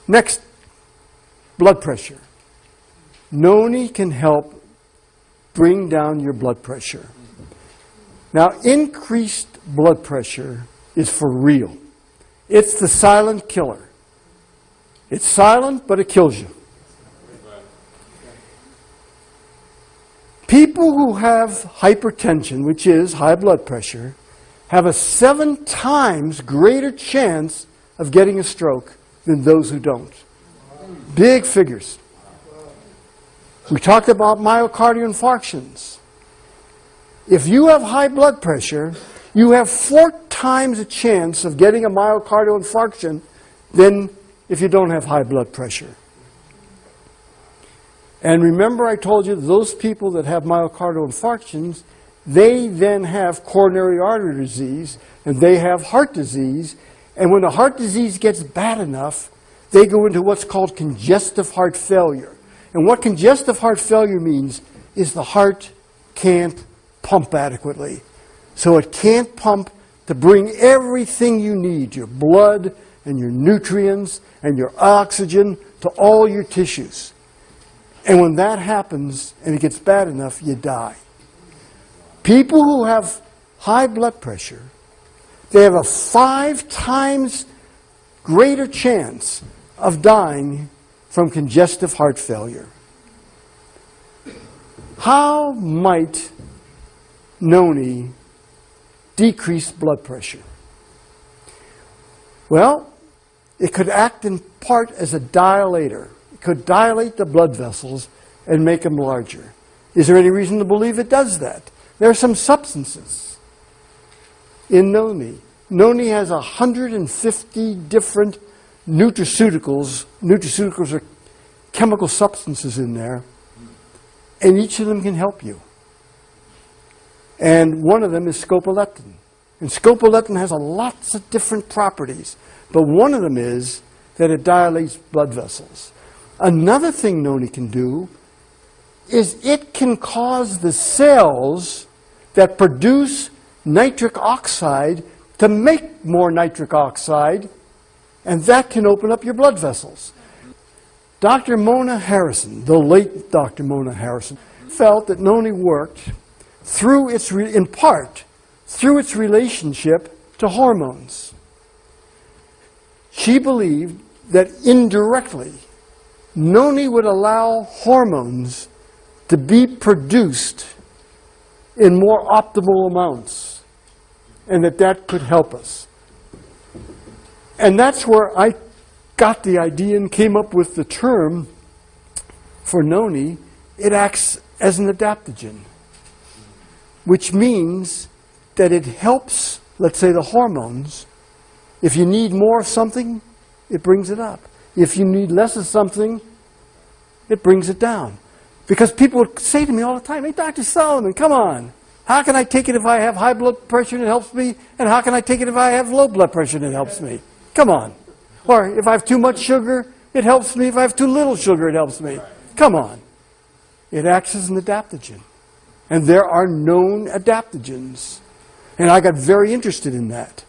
Next, blood pressure. Noni can help bring down your blood pressure. Now, increased blood pressure is for real. It's the silent killer. It's silent, but it kills you. People who have hypertension, which is high blood pressure, have a 7 times greater chance of getting a stroke than those who don't. Big figures. We talked about myocardial infarctions. If you have high blood pressure, you have 4 times a chance of getting a myocardial infarction than if you don't have high blood pressure. And remember I told you those people that have myocardial infarctions, they then have coronary artery disease, and they have heart disease, and when the heart disease gets bad enough, they go into what's called congestive heart failure. And what congestive heart failure means is the heart can't pump adequately. So it can't pump to bring everything you need, your blood and your nutrients and your oxygen, to all your tissues. And when that happens and it gets bad enough, you die. People who have high blood pressure, they have a 5 times greater chance of dying from congestive heart failure. How might Noni decrease blood pressure? Well, it could act in part as a dilator. It could dilate the blood vessels and make them larger. Is there any reason to believe it does that? There are some substances in Noni. Noni has 150 different nutraceuticals. Nutraceuticals are chemical substances in there, and each of them can help you. And one of them is scopolamine. And scopolamine has lots of different properties, but one of them is that it dilates blood vessels. Another thing Noni can do is it can cause the cells that produce nitric oxide to make more nitric oxide, and that can open up your blood vessels. Dr. Mona Harrison, the late Dr. Mona Harrison, felt that Noni worked through its, in part, through its relationship to hormones. She believed that indirectly, Noni would allow hormones to be produced in more optimal amounts, and that could help us. And that's where I got the idea and came up with the term for Noni. It acts as an adaptogen, which means that it helps, let's say, the hormones. If you need more of something, it brings it up. If you need less of something, it brings it down. Because people would say to me all the time, "Hey, Dr. Solomon, come on. How can I take it if I have high blood pressure and it helps me? And how can I take it if I have low blood pressure and it helps me? Come on." Or if I have too much sugar, it helps me. If I have too little sugar, it helps me. Come on. It acts as an adaptogen. And there are known adaptogens. And I got very interested in that.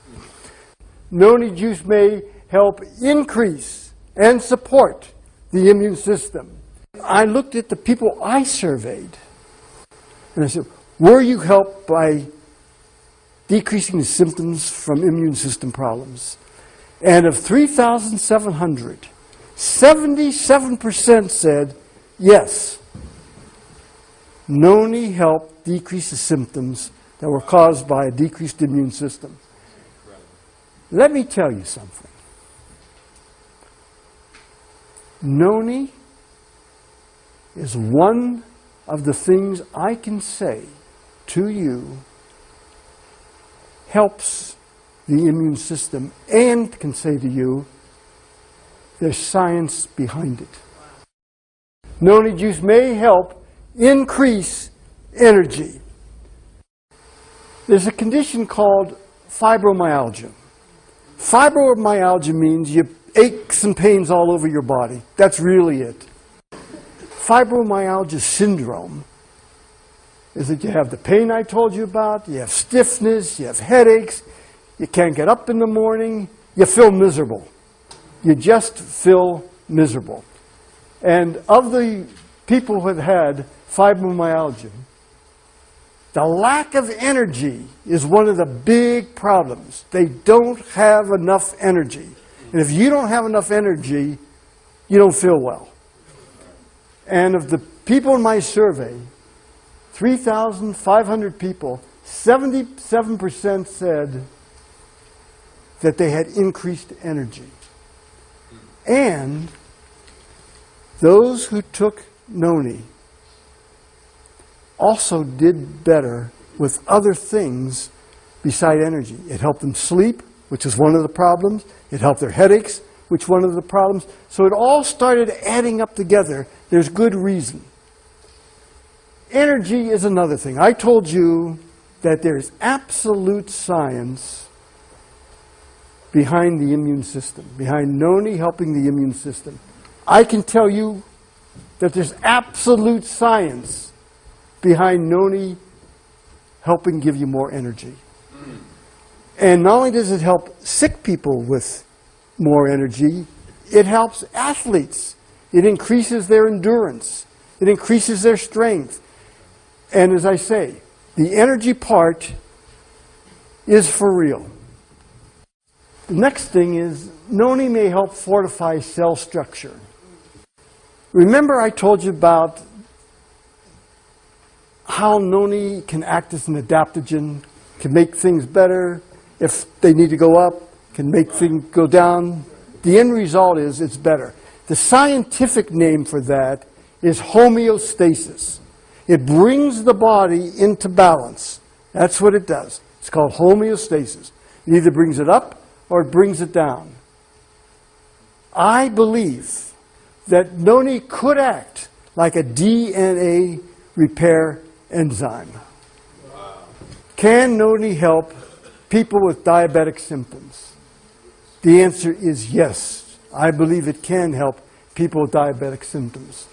Noni juice may help increase and support the immune system. I looked at the people I surveyed, and I said, were you helped by decreasing the symptoms from immune system problems? And of 3,700, 77% said, yes, Noni helped decrease the symptoms that were caused by a decreased immune system. Let me tell you something. Noni is one of the things I can say to you helps the immune system, and can say to you there's science behind it. Noni juice may help increase energy. There's a condition called fibromyalgia. Fibromyalgia means aches and pains all over your body. That's really it. Fibromyalgia syndrome is that you have the pain I told you about, you have stiffness, you have headaches, you can't get up in the morning, you feel miserable. You just feel miserable. And of the people who have had fibromyalgia, the lack of energy is one of the big problems. They don't have enough energy. And if you don't have enough energy, you don't feel well. And of the people in my survey, 3,500 people, 77% said that they had increased energy. And those who took Noni also did better with other things beside energy. It helped them sleep, which is one of the problems. It helped their headaches, which is one of the problems. So it all started adding up together. There's good reason. Energy is another thing. I told you that there's absolute science behind the immune system, behind Noni helping the immune system. I can tell you that there's absolute science behind Noni helping give you more energy. And not only does it help sick people with more energy, it helps athletes. It increases their endurance. It increases their strength. And as I say, the energy part is for real. The next thing is Noni may help fortify cell structure. Remember I told you about how Noni can act as an adaptogen, can make things better. If they need to go up, can make things go down. The end result is it's better. The scientific name for that is homeostasis. It brings the body into balance. That's what it does. It's called homeostasis. It either brings it up or it brings it down. I believe that Noni could act like a DNA repair enzyme. Wow. Can Noni help people with diabetic symptoms? The answer is yes. I believe it can help people with diabetic symptoms.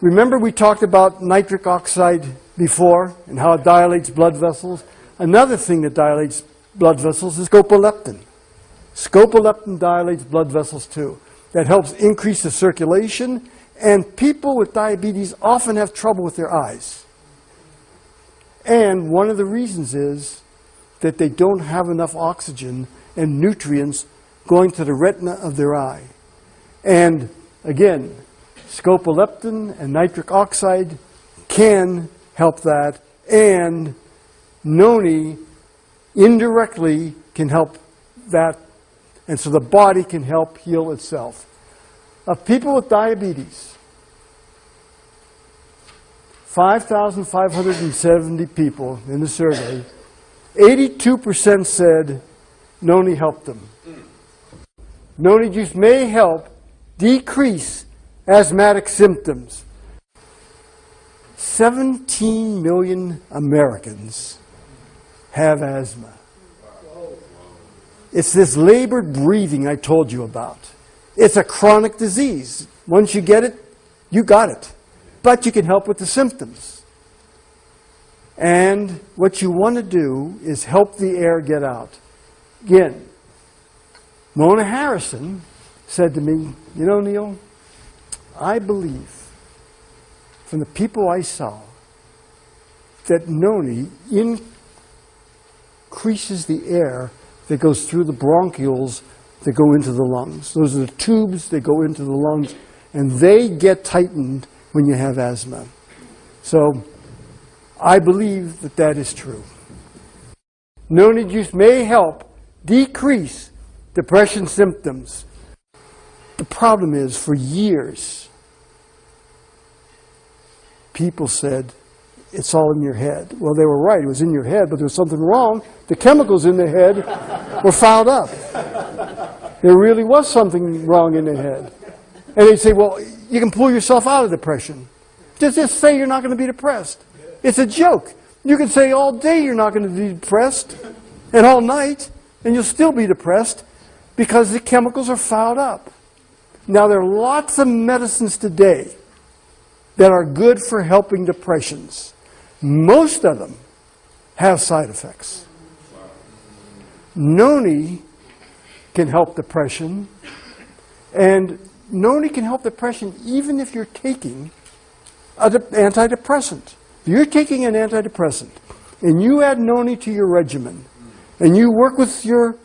Remember we talked about nitric oxide before and how it dilates blood vessels? Another thing that dilates blood vessels is scopoleptin. Scopoleptin dilates blood vessels too. That helps increase the circulation, and people with diabetes often have trouble with their eyes. And one of the reasons is that they don't have enough oxygen and nutrients going to the retina of their eye. And again, scopoleptin and nitric oxide can help that, and Noni indirectly can help that, and so the body can help heal itself. Of people with diabetes, 5,570 people in the survey, 82% said Noni helped them. Noni juice may help decrease asthmatic symptoms. 17 million Americans have asthma. It's this labored breathing I told you about. It's a chronic disease. Once you get it, you got it. But you can help with the symptoms. And what you want to do is help the air get out. Again, Mona Harrison said to me, you know, Neil, I believe from the people I saw that Noni increases the air that goes through the bronchioles that go into the lungs. Those are the tubes that go into the lungs, and they get tightened when you have asthma. So I believe that that is true. Noni juice may help decrease depression symptoms. The problem is, for years, people said, it's all in your head. Well, they were right. It was in your head, but there was something wrong. The chemicals in the head were fouled up. There really was something wrong in the head. And they'd say, well, you can pull yourself out of depression. Just say you're not going to be depressed. It's a joke. You can say all day you're not going to be depressed, and all night, and you'll still be depressed, because the chemicals are fouled up. Now, there are lots of medicines today that are good for helping depressions. Most of them have side effects. Noni can help depression, and Noni can help depression even if you're taking an antidepressant. If you're taking an antidepressant and you add Noni to your regimen and you work with your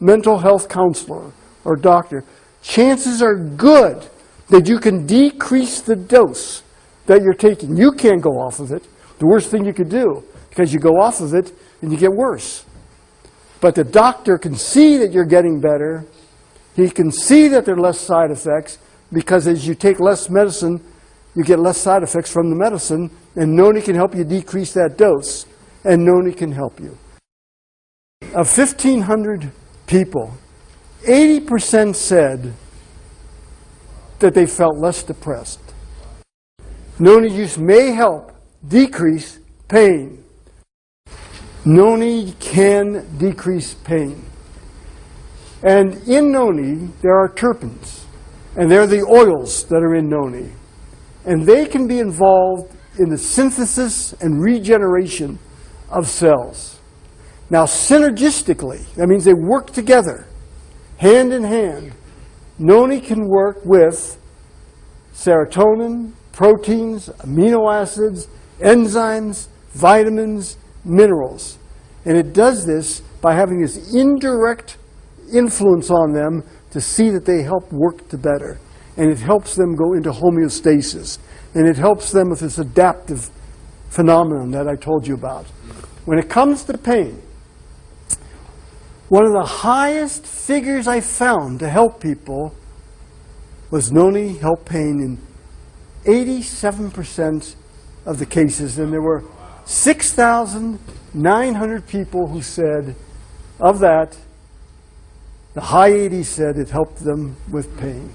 mental health counselor or doctor, chances are good that you can decrease the dose that you're taking. You can't go off of it. The worst thing you could do, because you go off of it and you get worse. But the doctor can see that you're getting better. He can see that there are less side effects, because as you take less medicine, you get less side effects from the medicine, and Noni can help you decrease that dose, and Noni can help you. Of 1,500 people, 80% said that they felt less depressed. Noni Juice may help decrease pain. Noni can decrease pain. And in Noni, there are terpenes, and they're the oils that are in Noni. And they can be involved in the synthesis and regeneration of cells. Now, synergistically, that means they work together, hand in hand. Noni can work with serotonin, proteins, amino acids, enzymes, vitamins, minerals. And it does this by having this indirect influence on them to see that they help work to better. And it helps them go into homeostasis. And it helps them with this adaptive phenomenon that I told you about. When it comes to pain, one of the highest figures I found to help people was Noni helped pain in 87% of the cases. And there were 6,900 people who said, of that, the high 80s said it helped them with pain.